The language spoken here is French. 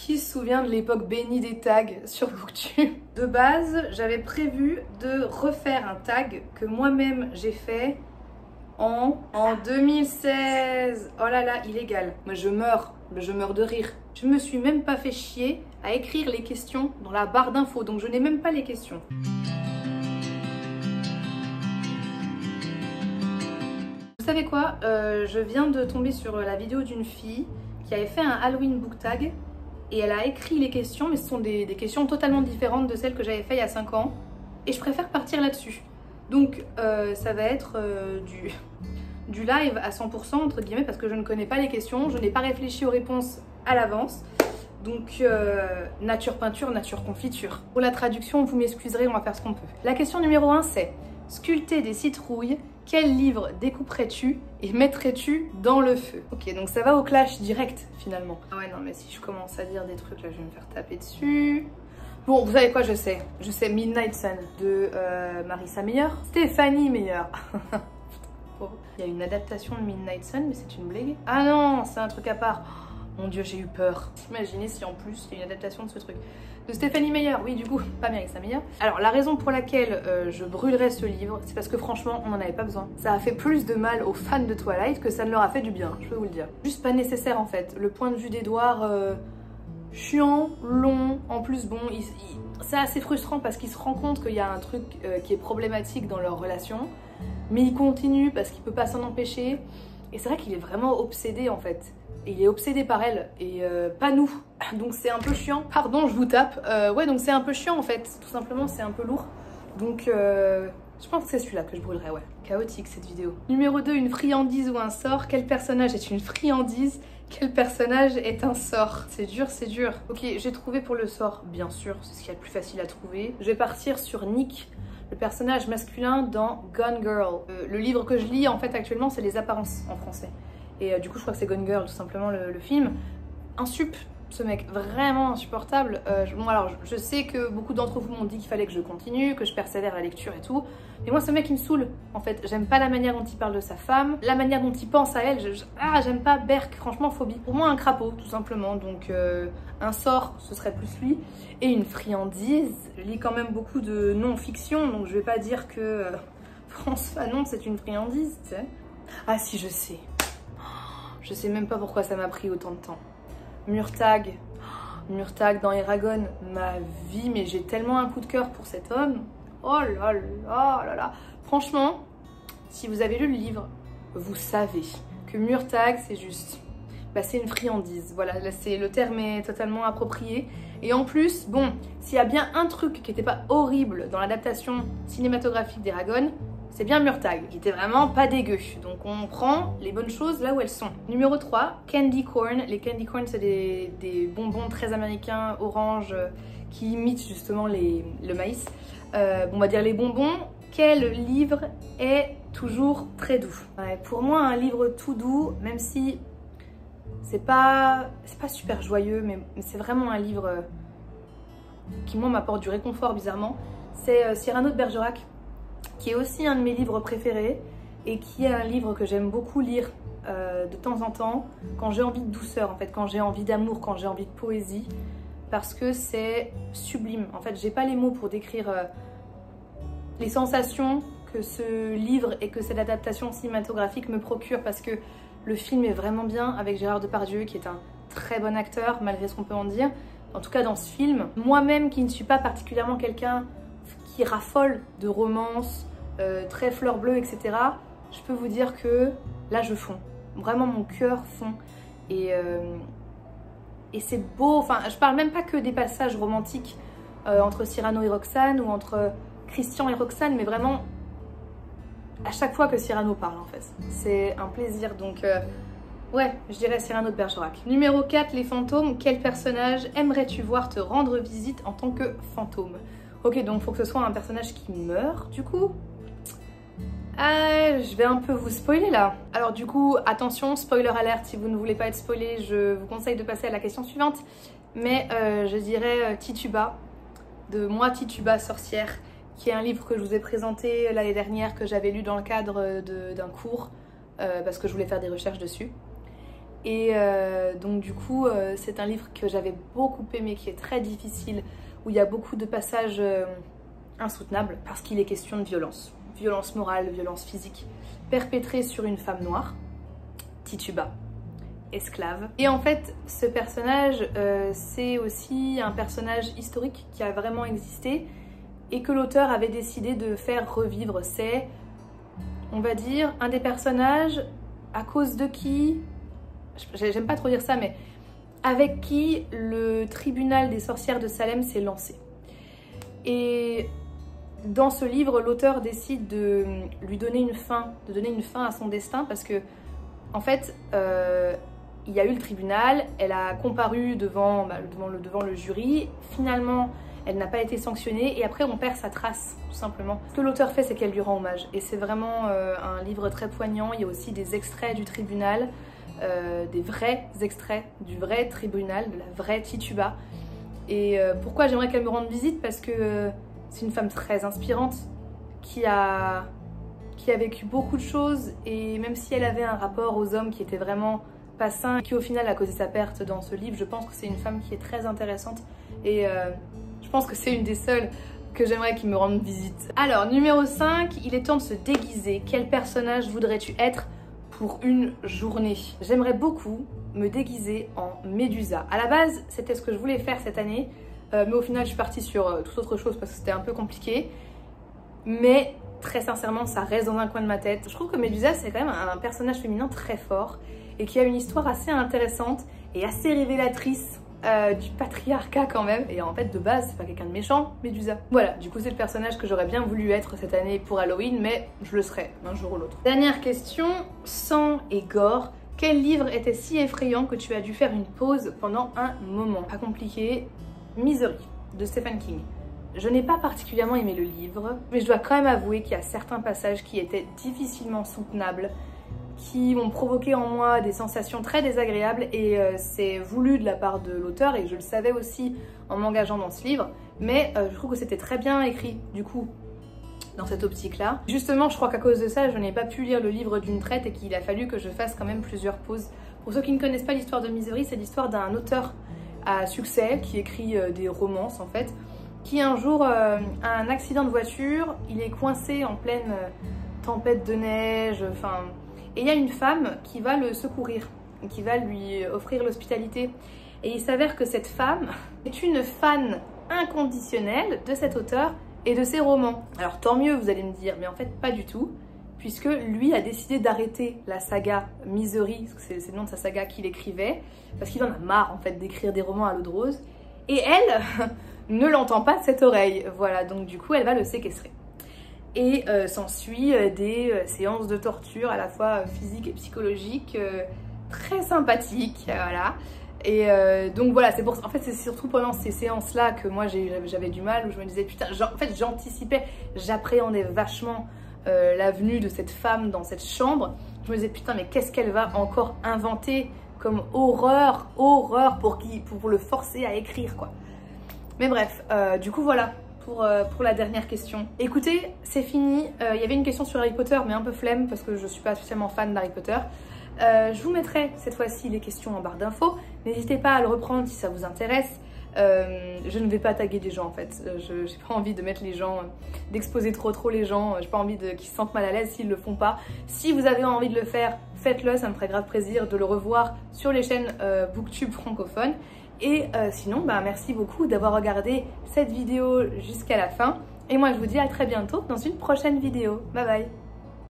Qui se souvient de l'époque bénie des tags sur Booktube? De base, j'avais prévu de refaire un tag que moi-même j'ai fait en 2016. Oh là là, illégal. Moi je meurs de rire. Je me suis même pas fait chier à écrire les questions dans la barre d'infos, donc je n'ai même pas les questions. Vous savez quoi, je viens de tomber sur la vidéo d'une fille qui avait fait un Halloween book tag et elle a écrit les questions, mais ce sont des questions totalement différentes de celles que j'avais fait il y a 5 ans et je préfère partir là-dessus. Donc ça va être du live à 100% entre guillemets parce que je ne connais pas les questions, je n'ai pas réfléchi aux réponses à l'avance. Donc nature peinture, nature confiture. Pour la traduction, vous m'excuserez, on va faire ce qu'on peut. La question numéro 1 c'est: sculpter des citrouilles, quel livre découperais-tu et mettrais-tu dans le feu? Ok, donc ça va au clash direct finalement. Ah ouais, non, mais si je commence à dire des trucs là, je vais me faire taper dessus. Bon, vous savez quoi, je sais Midnight Sun de Marissa Meyer, Stéphanie Meyer. Il y a une adaptation de Midnight Sun, mais c'est une blague. Ah non, c'est un truc à part. Mon dieu, j'ai eu peur. Imaginez si en plus il y a une adaptation de ce truc. De Stéphanie Meyer, oui du coup, pas Marissa Meyer. Alors la raison pour laquelle je brûlerais ce livre, c'est parce que franchement on n'en avait pas besoin. Ça a fait plus de mal aux fans de Twilight que ça ne leur a fait du bien, je peux vous le dire. Juste pas nécessaire en fait. Le point de vue d'Edward, chiant, long, en plus bon, c'est assez frustrant parce qu'il se rend compte qu'il y a un truc qui est problématique dans leur relation. Mais il continue parce qu'il peut pas s'en empêcher. Et c'est vrai qu'il est vraiment obsédé en fait. Et il est obsédé par elle et pas nous. Donc c'est un peu chiant. Pardon, je vous tape. Ouais, donc c'est un peu chiant en fait. Tout simplement, c'est un peu lourd. Donc je pense que c'est celui-là que je brûlerais, ouais. Chaotique cette vidéo. Numéro 2, une friandise ou un sort. Quel personnage est une friandise? Quel personnage est un sort? C'est dur, c'est dur. Ok, j'ai trouvé pour le sort, bien sûr. C'est ce qu'il y a de plus facile à trouver. Je vais partir sur Nick, le personnage masculin dans Gone Girl. Le livre que je lis en fait actuellement, c'est Les Apparences en français. Et du coup je crois que c'est Gone Girl tout simplement le film. Insup, ce mec, vraiment insupportable. Bon alors je sais que beaucoup d'entre vous m'ont dit qu'il fallait que je continue, que je persévère la lecture et tout. Mais moi ce mec il me saoule en fait. J'aime pas la manière dont il parle de sa femme, la manière dont il pense à elle. J'aime pas Berk, franchement phobie. Pour moi un crapaud tout simplement, donc un sort ce serait plus lui. Et une friandise, je lis quand même beaucoup de non-fiction, donc je vais pas dire que France Fanon c'est une friandise, tu sais. Ah si, je sais. Je sais même pas pourquoi ça m'a pris autant de temps. Murtagh dans Eragon, ma vie, mais j'ai tellement un coup de cœur pour cet homme. Oh là là là là. Franchement, si vous avez lu le livre, vous savez que Murtagh, c'est juste... Bah, c'est une friandise, voilà, là, le terme est totalement approprié. Et en plus, bon, s'il y a bien un truc qui n'était pas horrible dans l'adaptation cinématographique d'Eragon, c'est bien Murtagh, qui était vraiment pas dégueu. Donc on prend les bonnes choses là où elles sont. Numéro 3, Candy Corn. Les Candy Corn, c'est des bonbons très américains, orange, qui imitent justement le maïs. On va dire les bonbons. Quel livre est toujours très doux? Ouais, pour moi, un livre tout doux, même si c'est pas super joyeux, mais c'est vraiment un livre qui moi m'apporte du réconfort bizarrement, c'est Cyrano de Bergerac, qui est aussi un de mes livres préférés et qui est un livre que j'aime beaucoup lire de temps en temps quand j'ai envie de douceur en fait, quand j'ai envie d'amour, quand j'ai envie de poésie, parce que c'est sublime. En fait, j'ai pas les mots pour décrire les sensations que ce livre et que cette adaptation cinématographique me procure, parce que le film est vraiment bien avec Gérard Depardieu qui est un très bon acteur malgré ce qu'on peut en dire. En tout cas dans ce film, moi-même qui ne suis pas particulièrement quelqu'un qui raffole de romance, très fleur bleue, etc. Je peux vous dire que là je fonds. Vraiment mon cœur fond. Et c'est beau, enfin je parle même pas que des passages romantiques entre Cyrano et Roxane ou entre Christian et Roxane, mais vraiment à chaque fois que Cyrano parle en fait. C'est un plaisir, donc ouais, je dirais Cyrano de Bergerac. Numéro 4, les fantômes. Quel personnage aimerais-tu voir te rendre visite en tant que fantôme? Ok, donc il faut que ce soit un personnage qui meurt du coup. Je vais un peu vous spoiler là. Alors du coup, attention, spoiler alert, si vous ne voulez pas être spoilé, je vous conseille de passer à la question suivante. Mais je dirais Tituba, de Moi Tituba sorcière, qui est un livre que je vous ai présenté l'année dernière, que j'avais lu dans le cadre d'un cours, parce que je voulais faire des recherches dessus. Et donc du coup, c'est un livre que j'avais beaucoup aimé, qui est très difficile, où il y a beaucoup de passages insoutenables, parce qu'il est question de violence. Violence morale, violence physique, perpétrée sur une femme noire, Tituba, esclave. Et en fait, ce personnage, c'est aussi un personnage historique qui a vraiment existé et que l'auteur avait décidé de faire revivre. C'est, on va dire, un des personnages à cause de qui, j'aime pas trop dire ça, mais avec qui le tribunal des sorcières de Salem s'est lancé. Et dans ce livre, l'auteur décide de lui donner une fin, de donner une fin à son destin, parce que, en fait, il y a eu le tribunal, elle a comparu devant le jury, finalement, elle n'a pas été sanctionnée, et après on perd sa trace, tout simplement. Ce que l'auteur fait, c'est qu'elle lui rend hommage, et c'est vraiment un livre très poignant. Il y a aussi des extraits du tribunal, des vrais extraits du vrai tribunal, de la vraie Tituba. Et pourquoi j'aimerais qu'elle me rende visite? Parce que c'est une femme très inspirante, qui a vécu beaucoup de choses, et même si elle avait un rapport aux hommes qui était vraiment pas sain, qui au final a causé sa perte dans ce livre, je pense que c'est une femme qui est très intéressante, et je pense que c'est une des seules que j'aimerais qu'il me rende visite. Alors, numéro 5, il est temps de se déguiser. Quel personnage voudrais-tu être pour une journée? J'aimerais beaucoup me déguiser en Médusa. À la base, c'était ce que je voulais faire cette année, mais au final, je suis partie sur toute autre chose parce que c'était un peu compliqué. Mais très sincèrement, ça reste dans un coin de ma tête. Je trouve que Médusa, c'est quand même un personnage féminin très fort et qui a une histoire assez intéressante et assez révélatrice du patriarcat quand même. Et en fait, de base, c'est pas quelqu'un de méchant, Médusa. Voilà, du coup, c'est le personnage que j'aurais bien voulu être cette année pour Halloween, mais je le serai un jour ou l'autre. Dernière question, sang et gore. Quel livre était si effrayant que tu as dû faire une pause pendant un moment? Pas compliqué, Misery de Stephen King. Je n'ai pas particulièrement aimé le livre, mais je dois quand même avouer qu'il y a certains passages qui étaient difficilement soutenables, qui m'ont provoqué en moi des sensations très désagréables, et c'est voulu de la part de l'auteur, et je le savais aussi en m'engageant dans ce livre, mais je trouve que c'était très bien écrit, du coup, dans cette optique-là. Justement, je crois qu'à cause de ça, je n'ai pas pu lire le livre d'une traite et qu'il a fallu que je fasse quand même plusieurs pauses. Pour ceux qui ne connaissent pas l'histoire de Misery, c'est l'histoire d'un auteur à succès qui écrit des romances en fait, qui un jour a un accident de voiture, il est coincé en pleine tempête de neige, et il y a une femme qui va le secourir, qui va lui offrir l'hospitalité. Et il s'avère que cette femme est une fan inconditionnelle de cet auteur et de ses romans. Alors tant mieux, vous allez me dire, mais en fait pas du tout, puisque lui a décidé d'arrêter la saga Misery, c'est le nom de sa saga qu'il écrivait, parce qu'il en a marre en fait d'écrire des romans à l'eau de rose, et elle ne l'entend pas de cette oreille. Voilà, donc du coup elle va le séquestrer. Et s'ensuit des séances de torture à la fois physiques et psychologiques très sympathiques, voilà. Et donc voilà, c'est pour en fait c'est surtout pendant ces séances là que moi j'avais du mal, où je me disais putain, en fait j'anticipais, j'appréhendais vachement la venue de cette femme dans cette chambre. Je me disais putain, mais qu'est-ce qu'elle va encore inventer comme horreur pour le forcer à écrire quoi. Mais bref, du coup voilà pour la dernière question. Écoutez, c'est fini. Il y avait une question sur Harry Potter, mais un peu flemme parce que je suis pas spécialement fan d'Harry Potter. Je vous mettrai cette fois-ci les questions en barre d'infos. N'hésitez pas à le reprendre si ça vous intéresse. Je ne vais pas taguer des gens en fait. J'ai pas envie de mettre les gens, d'exposer trop les gens. J'ai pas envie qu'ils se sentent mal à l'aise s'ils le font pas. Si vous avez envie de le faire, faites-le. Ça me ferait grave plaisir de le revoir sur les chaînes Booktube francophones. Et sinon, bah, merci beaucoup d'avoir regardé cette vidéo jusqu'à la fin. Et moi, je vous dis à très bientôt dans une prochaine vidéo. Bye bye!